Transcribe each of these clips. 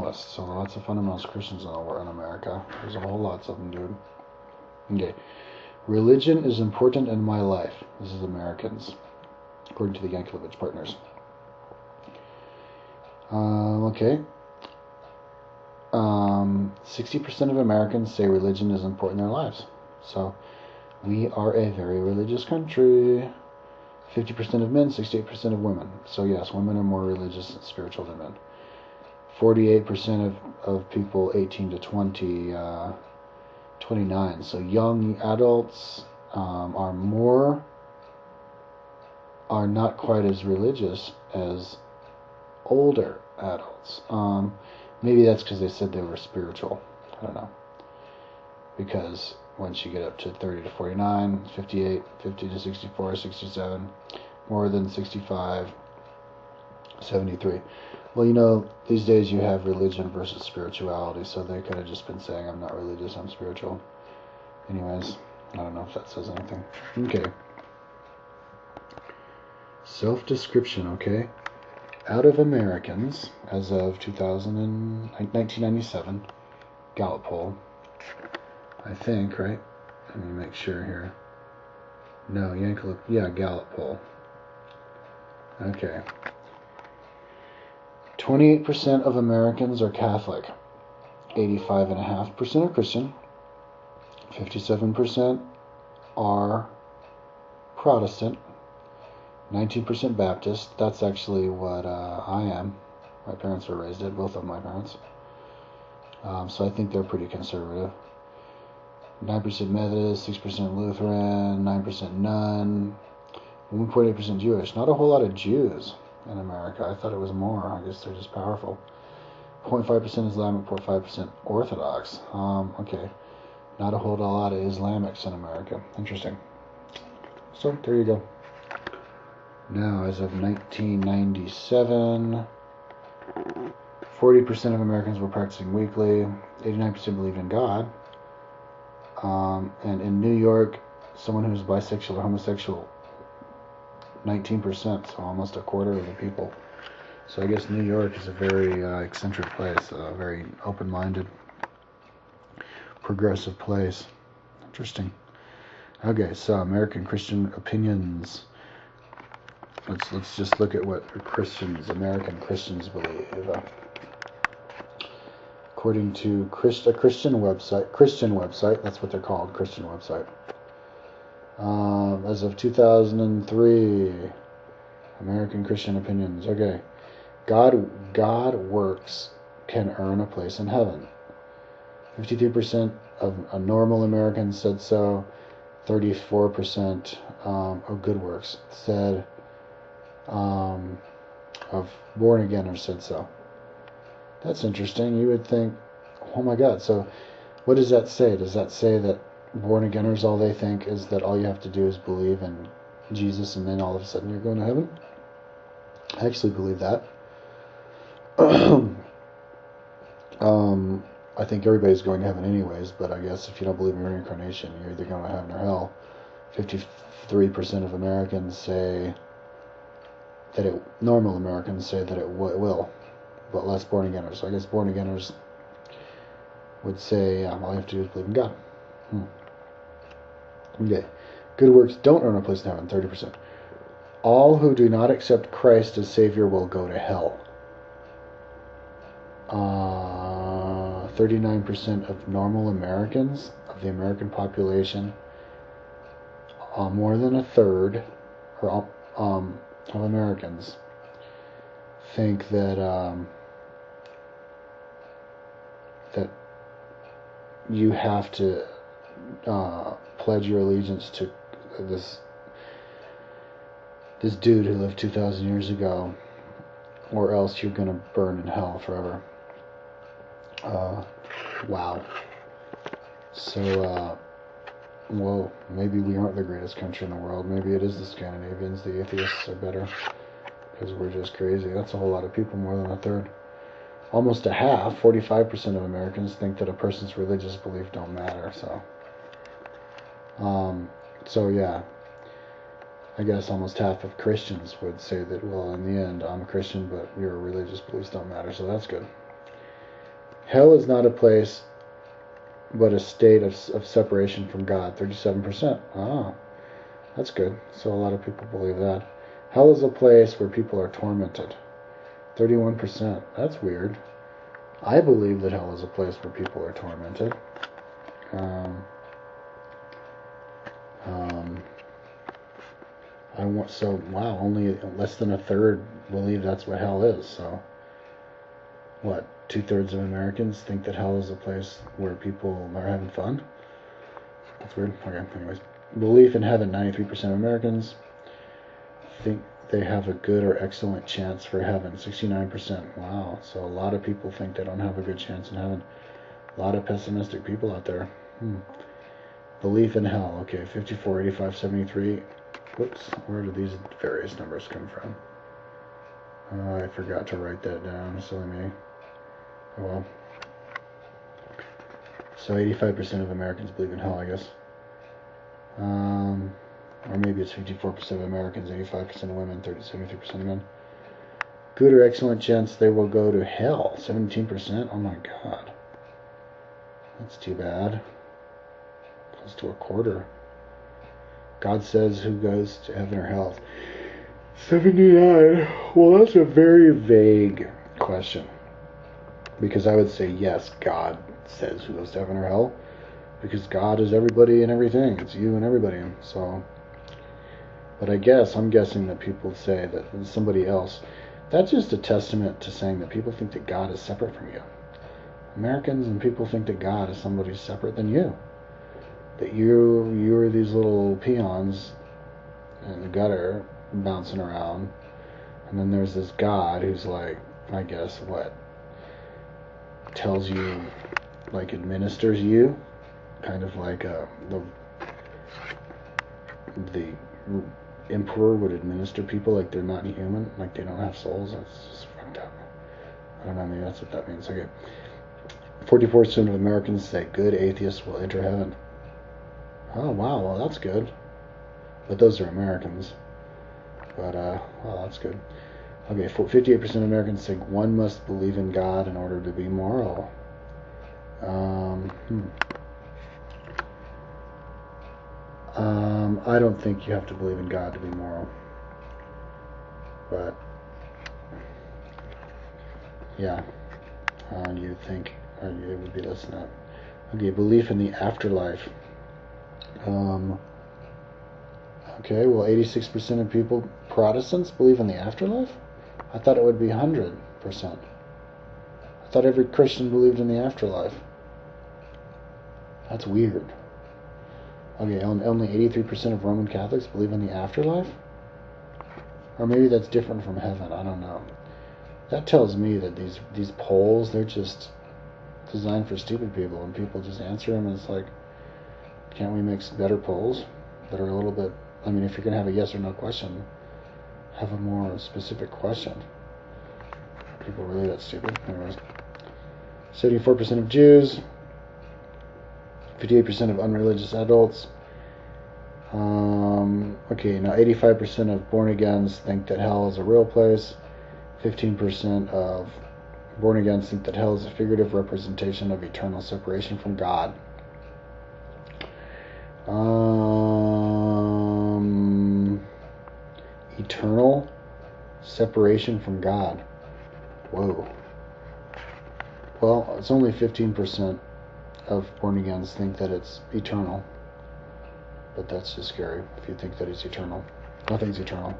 fundamentalists. So lots of fundamentalist Christians in America. There's a whole lots of them, dude. Okay. Religion is important in my life. This is Americans, according to the Yankelevich Partners. Okay. 60% of Americans say religion is important in their lives. So we are a very religious country. 50% of men, 68% of women. So yes, women are more religious and spiritual than men. 48% of people 18 to 29. So young adults are not quite as religious as older adults. Maybe that's because they said they were spiritual. I don't know. Because once you get up to 30 to 49, 58, 50 to 64, 67, more than 65, 73. Well, these days you have religion versus spirituality, so they could have just been saying, I'm not religious, I'm spiritual. Anyways, I don't know if that says anything. Okay. Self-description, okay? Out of Americans, as of 1997, Gallup poll, I think, right? Let me make sure here. No, Gallup poll. Okay. 28% of Americans are Catholic. 85.5% are Christian. 57% are Protestant. 19% Baptist. That's actually what I am. My parents were raised it, both of my parents. So I think they're pretty conservative. 9% Methodist, 6% Lutheran, 9% none, 1.8% Jewish. Not a whole lot of Jews in America. I thought it was more. I guess they're just powerful. 0.5% Islamic, 0.5% Orthodox. Okay. Not a whole lot of Islamics in America. Interesting. So, there you go. Now, as of 1997, 40% of Americans were practicing weekly. 89% believed in God. And in New York, someone who's bisexual or homosexual, 19%, so almost a quarter of the people. So I guess New York is a very eccentric place, a very open-minded, progressive place. Interesting. Okay, so American Christian opinions. Let's just look at what American Christians believe. According to a Christian website, that's what they're called, Christian website. As of 2003, American Christian opinions. Okay, God works can earn a place in heaven. 53% of normal Americans said so. 34% of good works said. Of born againers said so. That's interesting. You would think, oh my God. So, what does that say? Does that say that born againers, all they think is that all you have to do is believe in Jesus and then all of a sudden you're going to heaven? I actually believe that. I think everybody's going to heaven anyways, but I guess if you don't believe in reincarnation, you're either going to heaven or hell. 53% of Americans say that normal Americans say that it will, but less born againers. So I guess born againers would say, all you have to do is believe in God. Okay. Good works don't earn a place in heaven, 30%. All who do not accept Christ as Savior will go to hell. 39% of normal Americans, of the American population, more than a third of Americans think that that you have to pledge your allegiance to this dude who lived 2,000 years ago, or else you're gonna burn in hell forever. Wow. So, whoa, maybe we aren't the greatest country in the world. Maybe it is the Scandinavians, the atheists are better, because we're just crazy. That's a whole lot of people, more than a third. Almost a half, 45% of Americans think that a person's religious belief don't matter, so yeah. I guess almost half of Christians would say that, well, in the end, I'm a Christian, but your religious beliefs don't matter, so that's good. Hell is not a place, but a state of separation from God. 37%. Ah, that's good. So a lot of people believe that. Hell is a place where people are tormented. 31%. That's weird. I believe that hell is a place where people are tormented. Wow, only less than a third believe that's what hell is. So, what? 2/3 of Americans think that hell is a place where people are having fun? That's weird. Okay, anyways. Belief in heaven. 93% of Americans think they have a good or excellent chance for heaven. 69%. Wow. So a lot of people think they don't have a good chance in heaven. A lot of pessimistic people out there. Belief in hell. Okay, 54, 85, 73. Whoops. Where do these various numbers come from? I forgot to write that down. Silly me. Oh well. So 85% of Americans believe in hell, I guess. Or maybe it's 54% of Americans, 85% of women, 73% of men. Good or excellent chance they will go to hell. 17%. Oh my God. That's too bad. Close to a quarter. God says who goes to heaven or hell. 79. Well, that's a very vague question. Because I would say yes, God says who goes to heaven or hell. Because God is everybody and everything. It's you and everybody. So, but I'm guessing that people say that somebody else. That's just a testament to saying that people think that God is separate from you. Americans and people think that God is somebody separate than you. That you are these little peons in the gutter bouncing around. And then there's this God who's like, I guess, what? Tells you, like, administers you. Kind of like the emperor would administer people like they're not human, like they don't have souls. That's just fucked up. I don't know, maybe that's what that means. Okay. 44% of Americans say good atheists will enter heaven. Oh, wow, well, that's good. But those are Americans. But, well, that's good. Okay, 58% of Americans think one must believe in God in order to be moral. I don't think you have to believe in God to be moral. But, yeah, you think, or it would be less than that. Okay, belief in the afterlife. Okay, well, 86% of people, Protestants, believe in the afterlife? I thought it would be 100%. I thought every Christian believed in the afterlife. That's weird. Okay, only 83% of Roman Catholics believe in the afterlife? Or maybe that's different from heaven, I don't know. That tells me that these polls, they're just designed for stupid people, and people just answer them, and it's like, can't we make better polls that are a little bit, I mean, if you're going to have a yes or no question, have a more specific question. People are really that stupid. Anyways, 74% of Jews, 58% of unreligious adults. Okay, now 85% of born-agains think that hell is a real place. 15% of born-agains think that hell is a figurative representation of eternal separation from God. Eternal separation from God. Whoa. Well, it's only 15% of born-agains think that it's eternal. But that's just scary if you think that it's eternal. Nothing's eternal.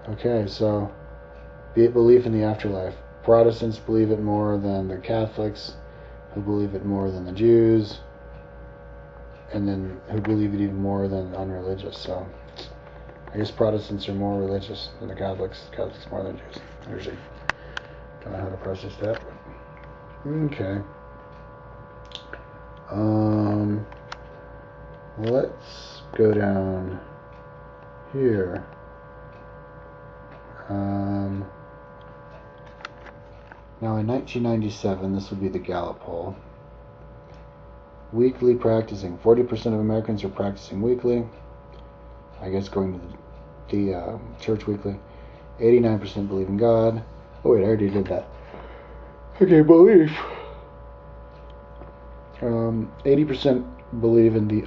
Okay, so belief in the afterlife. Protestants believe it more than the Catholics, who believe it more than the Jews, and then who believe it even more than unreligious. So I guess Protestants are more religious than the Catholics. Catholics more than Jews. I usually don't know how to process that. Okay. Let's go down here. Now in 1997, this would be the Gallup poll. Weekly practicing. 40% of Americans are practicing weekly. I guess going to the church weekly. 89% believe in God. Oh wait, I already did that. Okay, belief. 80% believe in the